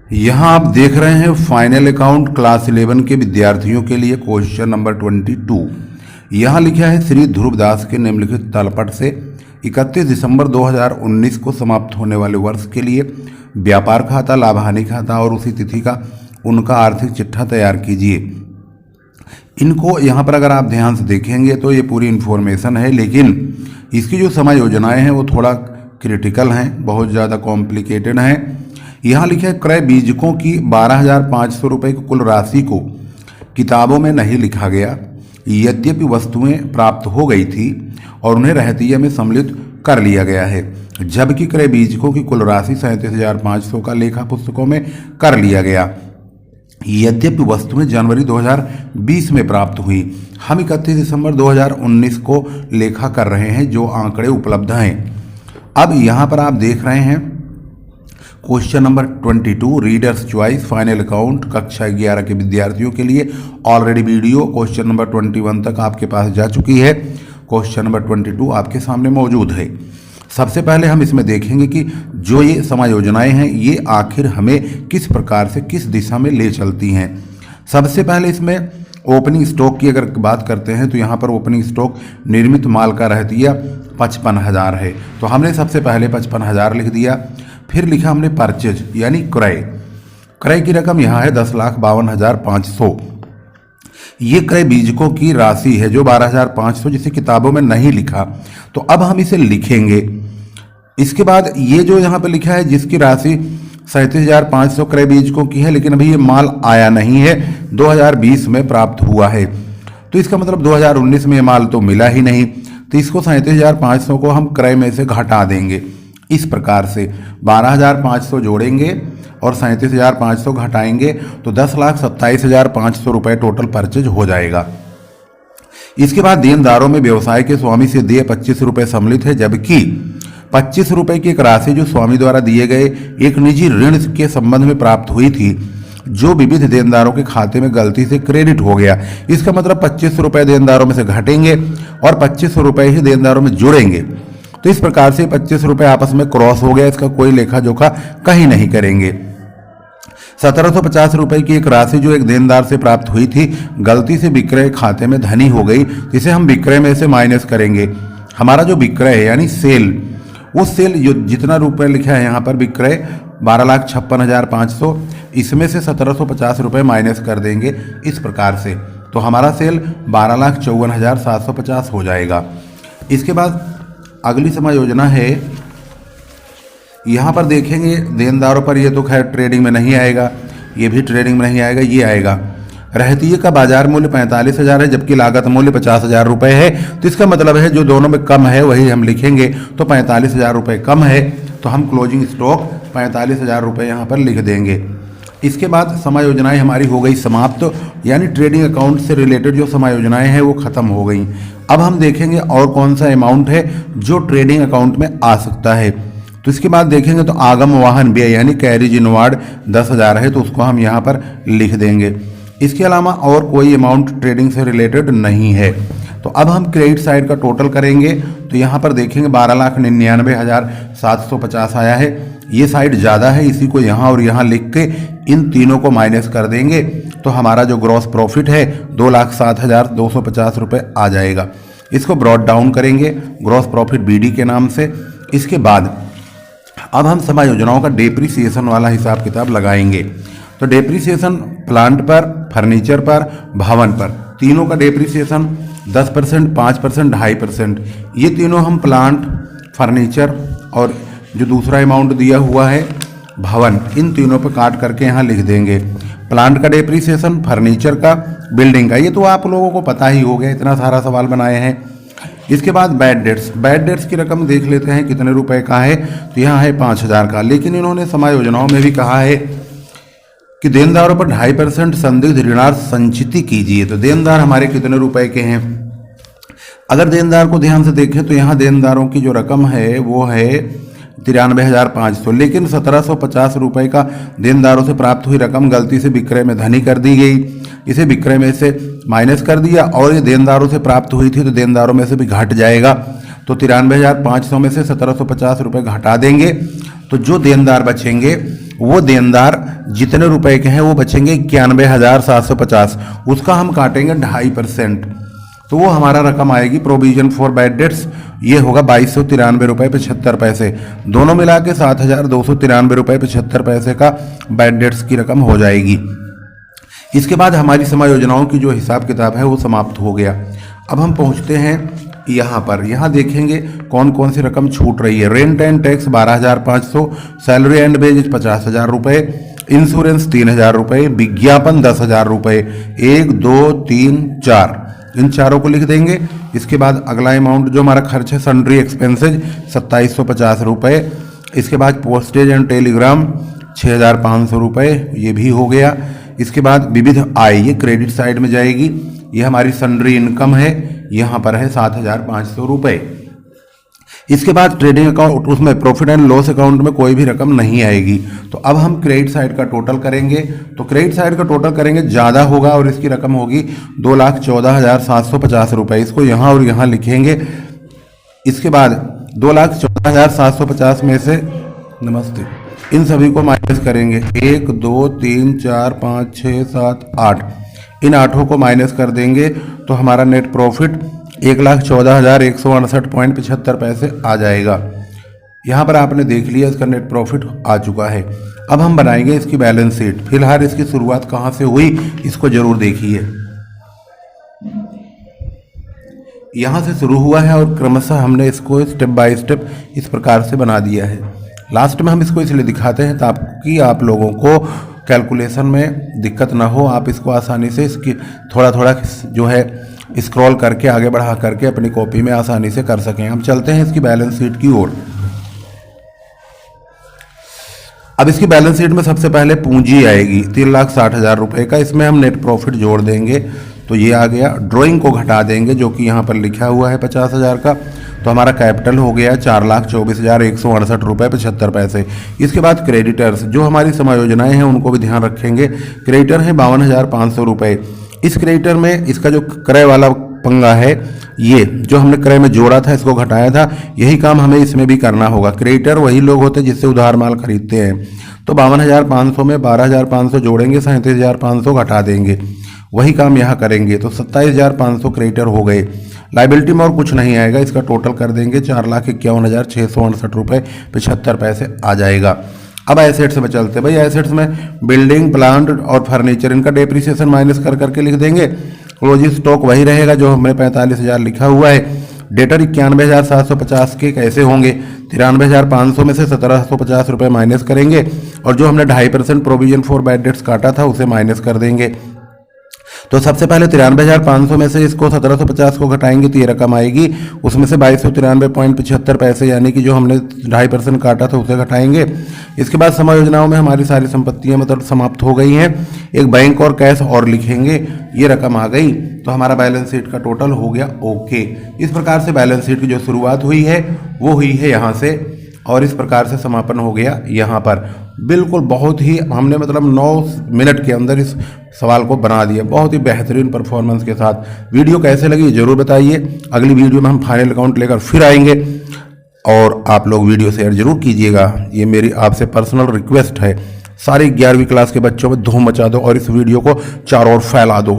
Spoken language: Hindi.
यहाँ आप देख रहे हैं फाइनल अकाउंट क्लास 11 के विद्यार्थियों के लिए क्वेश्चन नंबर 22। यहाँ लिखा है श्री ध्रुवदास के निम्नलिखित तलपट से 31 दिसंबर 2019 को समाप्त होने वाले वर्ष के लिए व्यापार खाता, लाभ हानि खाता और उसी तिथि का उनका आर्थिक चिट्ठा तैयार कीजिए। इनको यहाँ पर अगर आप ध्यान से देखेंगे तो ये पूरी इन्फॉर्मेशन है, लेकिन इसकी जो समय योजनाएँ हैं वो थोड़ा क्रिटिकल हैं, बहुत ज़्यादा कॉम्प्लिकेटेड हैं। यहाँ लिखा है क्रय बीजकों की 12,500 रुपये की कुल राशि को किताबों में नहीं लिखा गया, यद्यपि वस्तुएं प्राप्त हो गई थी और उन्हें रहतिया में सम्मिलित कर लिया गया है, जबकि क्रय बीजकों की कुल राशि 37,500 का लेखा पुस्तकों में कर लिया गया, यद्यपि वस्तुएं जनवरी 2020 में प्राप्त हुई। हम 31 दिसंबर 2019 को लेखा कर रहे हैं, जो आंकड़े उपलब्ध हैं। अब यहाँ पर आप देख रहे हैं question number 22 readers choice final account कक्षा 11 के विद्यार्थियों के लिए ऑलरेडी वीडियो क्वेश्चन नंबर 21 तक आपके पास जा चुकी है। क्वेश्चन नंबर 22 आपके सामने मौजूद है। सबसे पहले हम इसमें देखेंगे कि जो ये समायोजनाएं हैं ये आखिर हमें किस प्रकार से किस दिशा में ले चलती हैं। सबसे पहले इसमें ओपनिंग स्टॉक की अगर बात करते हैं तो यहाँ पर ओपनिंग स्टॉक निर्मित माल का रहतिया 55,000 है, तो हमने सबसे पहले 55,000 लिख दिया। फिर लिखा हमने परचेज यानी क्रय, क्रय की रकम यहाँ है 10,52,500। ये क्रय बीजकों की राशि है जो 12,500, जिसे किताबों में नहीं लिखा, तो अब हम इसे लिखेंगे। इसके बाद ये जो यहाँ पे लिखा है जिसकी राशि 37,500 क्रय बीजकों की है, लेकिन अभी ये माल आया नहीं है, 2020 में प्राप्त हुआ है, तो इसका मतलब 2019 में ये माल तो मिला ही नहीं, तो इसको 37,500 को हम क्रय में से घटा देंगे। इस प्रकार से 12,500 जोड़ेंगे और 37,500 घटाएंगे तो 10,27,500 रुपये टोटल परचेज हो जाएगा। इसके बाद देनदारों में व्यवसाय के स्वामी से देय 25 रुपये सम्मिलित है, जबकि 25 रुपये की एक राशि जो स्वामी द्वारा दिए गए एक निजी ऋण के संबंध में प्राप्त हुई थी, जो विविध देनदारों के खाते में गलती से क्रेडिट हो गया। इसका मतलब 25 रुपये देनदारों में से घटेंगे और 25 रुपये ही देनदारों में जुड़ेंगे, तो इस प्रकार से 25 रुपये आपस में क्रॉस हो गया, इसका कोई लेखा जोखा कहीं नहीं करेंगे। 1,750 रुपये की एक राशि जो एक देनदार से प्राप्त हुई थी, गलती से विक्रय खाते में धनी हो गई, जिसे हम विक्रय में से माइनस करेंगे। हमारा जो विक्रय है यानी सेल, उस सेल जो जितना रुपये लिखा है यहाँ पर विक्रय 12,56,500, इसमें से 1,750 रुपये माइनस कर देंगे इस प्रकार से, तो हमारा सेल 12,54,750 हो जाएगा। इसके बाद अगली समायोजना है, यहाँ पर देखेंगे देनदारों पर, ये तो खैर ट्रेडिंग में नहीं आएगा, ये भी ट्रेडिंग में नहीं आएगा, ये आएगा रहतिये का बाजार मूल्य 45,000 है, जबकि लागत मूल्य 50,000 रुपये है, तो इसका मतलब है जो दोनों में कम है वही हम लिखेंगे, तो 45,000 रुपये कम है, तो हम क्लोजिंग स्टॉक 45,000 रुपये यहाँ पर लिख देंगे। इसके बाद समायोजनाएं हमारी हो गई समाप्त, यानी ट्रेडिंग अकाउंट से रिलेटेड जो समायोजनाएं हैं वो खत्म हो गई। अब हम देखेंगे और कौन सा अमाउंट है जो ट्रेडिंग अकाउंट में आ सकता है, तो इसके बाद देखेंगे तो आगम वाहन व्यय यानी कैरिज इनवार्ड 10,000 है, तो उसको हम यहाँ पर लिख देंगे। इसके अलावा और कोई अमाउंट ट्रेडिंग से रिलेटेड नहीं है। तो अब हम क्रेडिट साइड का टोटल करेंगे, तो यहाँ पर देखेंगे 12,99,750 आया है, ये साइड ज़्यादा है, इसी को यहाँ और यहाँ लिख के इन तीनों को माइनस कर देंगे, तो हमारा जो ग्रॉस प्रॉफिट है 2,07,250 रुपये आ जाएगा। इसको ब्रॉड डाउन करेंगे ग्रॉस प्रॉफिट बीडी के नाम से। इसके बाद अब हम समायोजनाओं का डेप्रीसिएशन वाला हिसाब किताब लगाएंगे, तो डेप्रीसिएशन प्लांट पर, फर्नीचर पर, भवन पर, तीनों का डेप्रीसिएशन 10%, 5%, 2.5%, ये तीनों हम प्लांट, फर्नीचर और जो दूसरा अमाउंट दिया हुआ है भवन, इन तीनों पर काट करके यहाँ लिख देंगे। प्लांट का डेप्रीसिएशन, फर्नीचर का, बिल्डिंग का, ये तो आप लोगों को पता ही हो गया, इतना सारा सवाल बनाए हैं। इसके बाद बैड डेट्स, बैड डेट्स की रकम देख लेते हैं कितने रुपए का है, तो यहाँ है 5,000 का, लेकिन इन्होंने समायोजनाओं में भी कहा है कि देनदारों पर 2.5% संदिग्ध ऋणार्थ संचिति कीजिए, तो देनदार हमारे कितने रुपए के हैं। अगर देनदार को ध्यान से देखें तो यहाँ देनदारों की जो रकम है वो है 93,500, लेकिन 1,750 रुपये का देनदारों से प्राप्त हुई रकम गलती से विक्रय में धनी कर दी गई, इसे विक्रय में से माइनस कर दिया, और ये देनदारों से प्राप्त हुई थी तो देनदारों में से भी घट जाएगा, तो 93,500 में से 1,750 रुपये घटा देंगे, तो जो देनदार बचेंगे वो देनदार जितने रुपए के हैं वो बचेंगे 91,750, उसका हम काटेंगे 2.5%, तो वो हमारा रकम आएगी प्रोविजन फॉर बैड डेट्स, ये होगा 2293 रुपये 75 पैसे, दोनों मिला के 7,293 रुपये 75 पैसे का बैड डेट्स की रकम हो जाएगी। इसके बाद हमारी समायोजनाओं की जो हिसाब किताब है वो समाप्त हो गया। अब हम पहुंचते हैं यहाँ पर, यहाँ देखेंगे कौन कौन सी रकम छूट रही है। Rent and tax 12,500, salary and wages 50,000 रुपये, इंश्योरेंस 3,000 रुपये, विज्ञापन 10,000 रुपये, 1 2 3 4, इन चारों को लिख देंगे। इसके बाद अगला अमाउंट जो हमारा खर्च है सन्ड्री एक्सपेंसेज 2750 रुपये, इसके बाद पोस्टेज एंड टेलीग्राम 6,500 रुपये, ये भी हो गया। इसके बाद विविध आय, ये क्रेडिट साइड में जाएगी, ये हमारी सन्ड्री इनकम है, यहाँ पर है 7,500 रुपये। इसके बाद ट्रेडिंग अकाउंट, उसमें प्रॉफिट एंड लॉस अकाउंट में कोई भी रकम नहीं आएगी। तो अब हम क्रेडिट साइड का टोटल करेंगे, तो क्रेडिट साइड का टोटल करेंगे, ज़्यादा होगा और इसकी रकम होगी 2,14,750 रुपये, इसको यहाँ और यहाँ लिखेंगे। इसके बाद 2,14,750 में से, नमस्ते, इन सभी को माइनस करेंगे, 1 2 3 4 5 6 7 8, इन 8 को माइनस कर देंगे तो हमारा नेट प्रॉफिट 1,14,168.75 पैसे आ जाएगा। यहाँ पर आपने देख लिया इसका नेट प्रॉफिट आ चुका है। अब हम बनाएंगे इसकी बैलेंस शीट। फिलहाल इसकी शुरुआत कहाँ से हुई इसको जरूर देखिए। यहाँ से शुरू हुआ है और क्रमशः हमने इसको स्टेप बाय स्टेप इस प्रकार से बना दिया है। लास्ट में हम इसको इसलिए दिखाते हैं ताकि आप लोगों को कैलकुलेशन में दिक्कत ना हो, आप इसको आसानी से इसकी थोड़ा थोड़ा जो है स्क्रॉल करके आगे बढ़ा करके अपनी कॉपी में आसानी से कर सकें। हम चलते हैं इसकी बैलेंस शीट की ओर। अब इसकी बैलेंस शीट में सबसे पहले पूंजी आएगी 3,60,000 रुपये का, इसमें हम नेट प्रॉफिट जोड़ देंगे तो ये आ गया। ड्राइंग को घटा देंगे जो कि यहाँ पर लिखा हुआ है 50,000 का, तो हमारा कैपिटल हो गया 4,24,168 रुपये 75 पैसे। इसके बाद क्रेडिटर्स, जो हमारी समायोजनाएं हैं उनको भी ध्यान रखेंगे। क्रेडिटर है 52,500 रुपये। इस क्रेडिटर में इसका जो क्रय वाला पंगा है, ये जो हमने क्रय में जोड़ा था इसको घटाया था, यही काम हमें इसमें भी करना होगा। क्रेडिटर वही लोग होते हैं जिससे उधार माल खरीदते हैं। तो 52,500 में 12,500 जोड़ेंगे, 37,500 घटा देंगे, वही काम यहाँ करेंगे तो 27,500 क्रेडिटर हो गए। लाइबिलिटी में और कुछ नहीं आएगा, इसका टोटल कर देंगे 4,51,668 रुपये 75 पैसे आ जाएगा। अब एसेट्स में चलते, भाई एसेट्स में बिल्डिंग प्लांट और फर्नीचर, इनका डेप्रिसिएशन माइनस कर करके लिख देंगे। क्लोजिंग स्टॉक वही रहेगा जो हमने 45,000 लिखा हुआ है। डेटर 91,750 के कैसे होंगे, 93,500 में से 1,750 रुपये माइनस करेंगे और जो हमने 2.5% प्रोविजन फॉर बैड डेट्स काटा था उसे माइनस कर देंगे। तो सबसे पहले 93,500 में से इसको 1,750 को घटाएंगे तो ये रकम आएगी, उसमें से 2,293.75 पैसे यानी कि जो हमने 2.5% काटा था उसे घटाएंगे। इसके बाद समायोजनाओं में हमारी सारी संपत्तियां मतलब समाप्त हो गई हैं। एक बैंक और कैश और लिखेंगे, ये रकम आ गई तो हमारा बैलेंस शीट का टोटल हो गया ओके। इस प्रकार से बैलेंस शीट की जो शुरुआत हुई है वो हुई है यहाँ से और इस प्रकार से समापन हो गया यहाँ पर। बिल्कुल बहुत ही हमने मतलब 9 मिनट के अंदर इस सवाल को बना दिया, बहुत ही बेहतरीन परफॉर्मेंस के साथ। वीडियो कैसे लगी जरूर बताइए। अगली वीडियो में हम फाइनल अकाउंट लेकर फिर आएंगे और आप लोग वीडियो शेयर जरूर कीजिएगा, ये मेरी आपसे पर्सनल रिक्वेस्ट है। सारी 11वीं क्लास के बच्चों में धूम मचा दो और इस वीडियो को चारों ओर फैला दो।